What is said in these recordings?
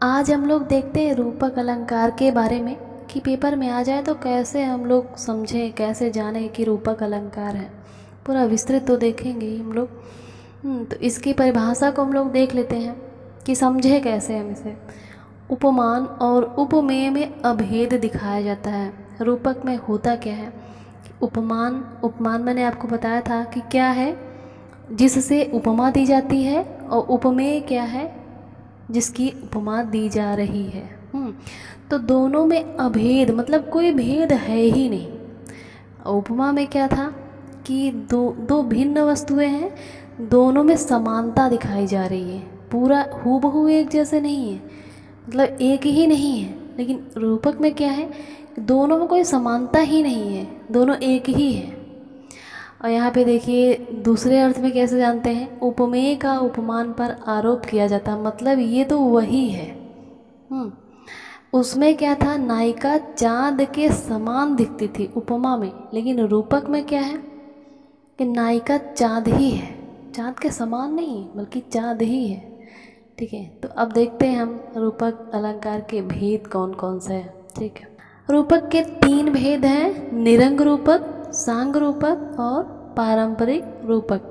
आज हम लोग देखते हैं रूपक अलंकार के बारे में कि पेपर में आ जाए तो कैसे हम लोग समझें, कैसे जानें कि रूपक अलंकार है। पूरा विस्तृत तो देखेंगे ही हम लोग। तो इसकी परिभाषा को हम लोग देख लेते हैं कि समझे कैसे हम इसे। उपमान और उपमेय में अभेद दिखाया जाता है। रूपक में होता क्या है? उपमान मैंने आपको बताया था कि क्या है, जिससे उपमा दी जाती है, और उपमेय क्या है, जिसकी उपमा दी जा रही है। तो दोनों में अभेद मतलब कोई भेद है ही नहीं। उपमा में क्या था कि दो भिन्न वस्तुएं हैं, दोनों में समानता दिखाई जा रही है। पूरा हूबहू एक जैसे नहीं है, मतलब एक ही नहीं है। लेकिन रूपक में क्या है, दोनों में कोई समानता ही नहीं है, दोनों एक ही है। और यहाँ पे देखिए दूसरे अर्थ में कैसे जानते हैं, उपमेय का उपमान पर आरोप किया जाता, मतलब ये तो वही है। उसमें क्या था, नायिका चांद के समान दिखती थी उपमा में, लेकिन रूपक में क्या है कि नायिका चांद ही है, चांद के समान नहीं बल्कि चांद ही है। ठीक है, तो अब देखते हैं हम रूपक अलंकार के भेद कौन कौन से हैं। ठीक है, रूपक के 3 भेद हैं, निरंग रूपक, सांग रूपक और पारंपरिक रूपक।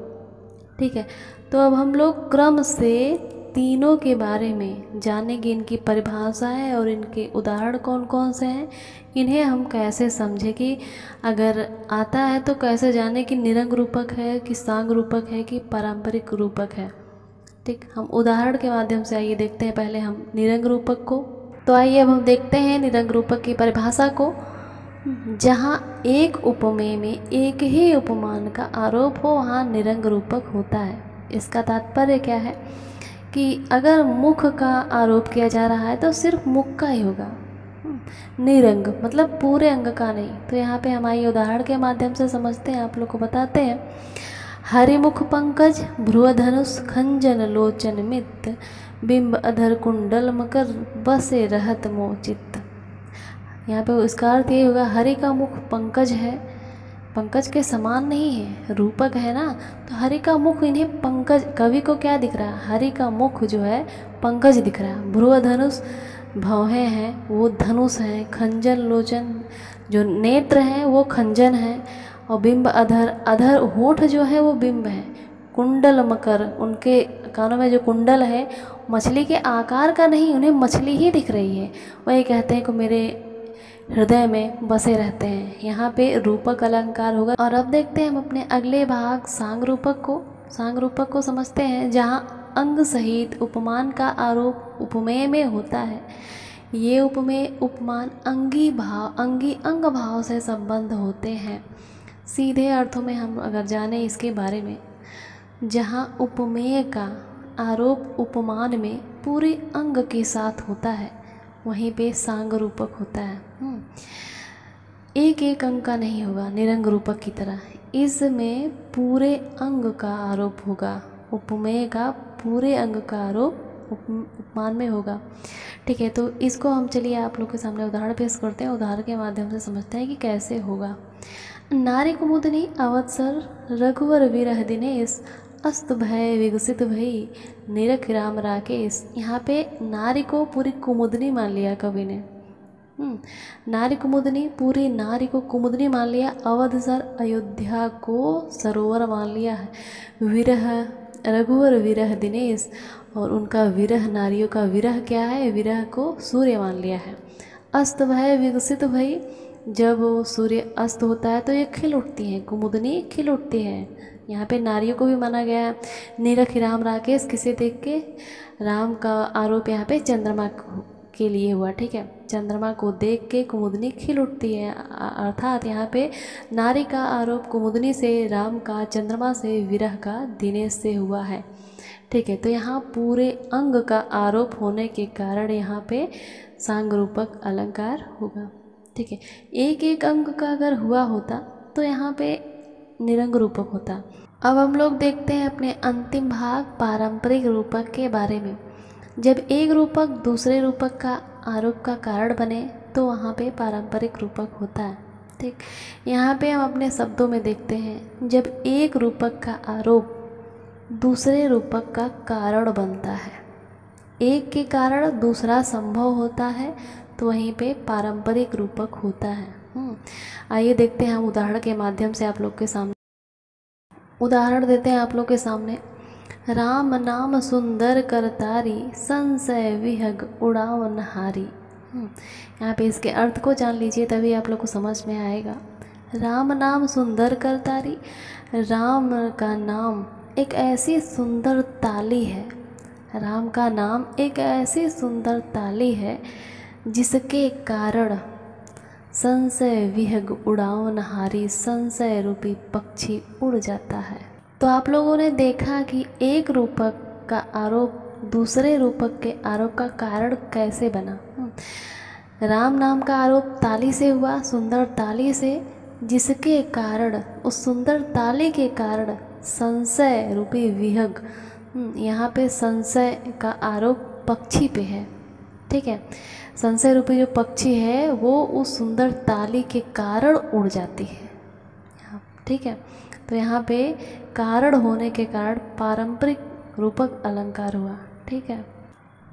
ठीक है, तो अब हम लोग क्रम से तीनों के बारे में जानेंगे, इनकी परिभाषाएं और इनके उदाहरण कौन कौन से हैं। इन्हें हम कैसे समझें कि अगर आता है तो कैसे जाने कि निरंग रूपक है कि सांग रूपक है कि पारंपरिक रूपक है। ठीक, हम उदाहरण के माध्यम से आइए देखते हैं पहले हम निरंग रूपक को। तो आइए अब हम देखते हैं निरंग रूपक की परिभाषा को। जहाँ एक उपमेय में एक ही उपमान का आरोप हो वहाँ निरंग रूपक होता है। इसका तात्पर्य क्या है कि अगर मुख का आरोप किया जा रहा है तो सिर्फ मुख का ही होगा, निरंग मतलब पूरे अंग का नहीं। तो यहाँ पे हमारे उदाहरण के माध्यम से समझते हैं, आप लोग को बताते हैं। हरिमुख पंकज भ्रुवधनुष खंजन लोचन मित बिंब अधर कुंडल मकर बसे रहत मोचित। यहाँ पे इसका अर्थ ये होगा, हरि का मुख पंकज है, पंकज के समान नहीं है, रूपक है ना, तो हरि का मुख इन्हें पंकज, कवि को क्या दिख रहा है, हरि का मुख जो है पंकज दिख रहा है। भ्रुव धनुष भौहें हैं वो धनुष हैं, खंजन लोचन जो नेत्र हैं वो खंजन हैं, और बिंब अधर, अधर होठ जो है वो बिंब है। कुंडल मकर, उनके कानों में जो कुंडल है मछली के आकार का नहीं, उन्हें मछली ही दिख रही है। वही कहते हैं कि मेरे हृदय में बसे रहते हैं। यहाँ पे रूपक अलंकार होगा। और अब देखते हैं हम अपने अगले भाग सांग रूपक को। सांग रूपक को समझते हैं, जहाँ अंग सहित उपमान का आरोप उपमेय में होता है। ये उपमेय उपमान अंगी अंग भाव से संबंध होते हैं। सीधे अर्थों में हम अगर जाने इसके बारे में, जहाँ उपमेय का आरोप उपमान में पूरे अंग के साथ होता है वहीं पे सांग रूपक होता है। एक एक अंग का नहीं होगा निरंग रूपक की तरह, इसमें पूरे अंग का आरोप होगा। उपमेय का पूरे अंग का आरोप उपमान में होगा। ठीक है, तो इसको हम चलिए आप लोग के सामने उदाहरण पेश करते हैं। उदाहरण के माध्यम से समझते हैं कि कैसे होगा। नारी कुमुदनी अवत्सर रघुवर विरह दिनेश अस्त भय विकसित भई निरख राम राकेश। यहाँ पे नारी को पूरी कुमुदनी मान लिया कवि ने। नारी कुमुदनी, पूरी नारी को कुमुदनी मान लिया। अवधसर अयोध्या को सरोवर मान लिया है। विरह रघुवर विरह दिनेश, और उनका विरह, नारियों का विरह क्या है, विरह को सूर्य मान लिया है। अस्त भय विकसित भई, जब वो सूर्य अस्त होता है तो ये खिल उठती हैं, कुमुदनी खिल उठती है। यहाँ पे नारियों को भी माना गया है। निरख राम राकेश, किसे देख के, राम का आरोप यहाँ पे चंद्रमा के लिए हुआ। ठीक है, चंद्रमा को देख के कुमुदनी खिल उठती है, अर्थात यहाँ पे नारी का आरोप कुमुदनी से, राम का चंद्रमा से, विरह का दिनेश से हुआ है। ठीक है, तो यहाँ पूरे अंग का आरोप होने के कारण यहाँ पे सांग रूपक अलंकार होगा। ठीक है, एक एक अंग का अगर हुआ होता तो यहाँ पे निरंग रूपक होता। अब हम लोग देखते हैं अपने अंतिम भाग पारंपरिक रूपक के बारे में। जब एक रूपक दूसरे रूपक का आरोप का कारण बने तो वहाँ पे पारंपरिक रूपक होता है। ठीक, यहाँ पे हम अपने शब्दों में देखते हैं, जब एक रूपक का आरोप दूसरे रूपक का कारण बनता है, एक के कारण दूसरा संभव होता है, तो वहीं पे पारंपरिक रूपक होता है। आइए देखते हैं हम उदाहरण के माध्यम से आप लोग के सामने। उदाहरण देते हैं आप लोग के सामने। राम नाम सुंदर करतारी, संशय विहग उड़ाव नहारी। यहाँ पे इसके अर्थ को जान लीजिए, तभी आप लोग को समझ में आएगा। राम नाम सुंदर करतारी, राम का नाम एक ऐसी सुंदर ताली है, राम का नाम एक ऐसी सुंदर ताली है जिसके कारण संशय विहग उड़ाव नहारी, संशय रूपी पक्षी उड़ जाता है। तो आप लोगों ने देखा कि एक रूपक का आरोप दूसरे रूपक के आरोप का कारण कैसे बना। राम नाम का आरोप ताली से हुआ, सुंदर ताली से, जिसके कारण, उस सुंदर ताली के कारण संशय रूपी विहग, यहाँ पे संशय का आरोप पक्षी पे है। ठीक है, संशय रूपी जो पक्षी है वो उस सुंदर ताली के कारण उड़ जाती है। ठीक है, तो यहाँ पे कारण होने के कारण पारंपरिक रूपक अलंकार हुआ। ठीक है,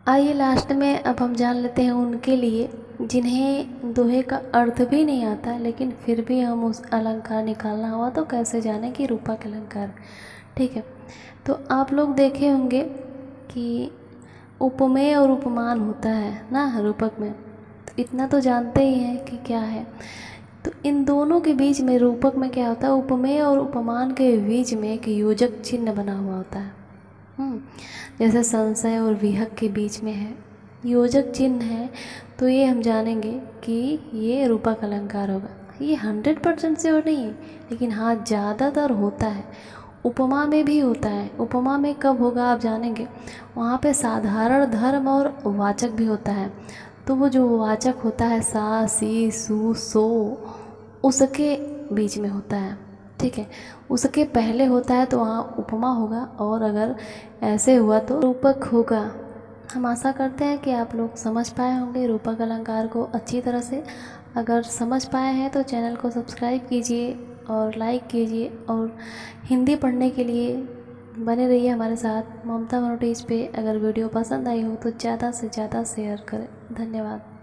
आइए लास्ट में अब हम जान लेते हैं उनके लिए जिन्हें दोहे का अर्थ भी नहीं आता, लेकिन फिर भी हम उस अलंकार निकालना हुआ तो कैसे जाने कि रूपक अलंकार। ठीक है, तो आप लोग देखे होंगे कि उपमेय और उपमान होता है ना रूपक में, तो इतना तो जानते ही हैं कि क्या है। तो इन दोनों के बीच में रूपक में क्या होता है, उपमेय और उपमान के बीच में एक योजक चिन्ह बना हुआ होता है। जैसे संशय और विहग के बीच में है योजक चिन्ह है, तो ये हम जानेंगे कि ये रूपक अलंकार होगा। ये 100% श्योर नहीं है, लेकिन हाँ ज़्यादातर होता है। उपमा में भी होता है। उपमा में कब होगा आप जानेंगे, वहाँ पे साधारण धर्म और वाचक भी होता है। तो वो जो वाचक होता है सा सी सु सो, उसके बीच में होता है। ठीक है, उसके पहले होता है तो वहाँ उपमा होगा, और अगर ऐसे हुआ तो रूपक होगा। हम आशा करते हैं कि आप लोग समझ पाए होंगे रूपक अलंकार को अच्छी तरह से। अगर समझ पाए हैं तो चैनल को सब्सक्राइब कीजिए और लाइक कीजिए, और हिंदी पढ़ने के लिए बने रहिए हमारे साथ ममता नोटिस पे। अगर वीडियो पसंद आई हो तो ज़्यादा से ज़्यादा शेयर करें। धन्यवाद।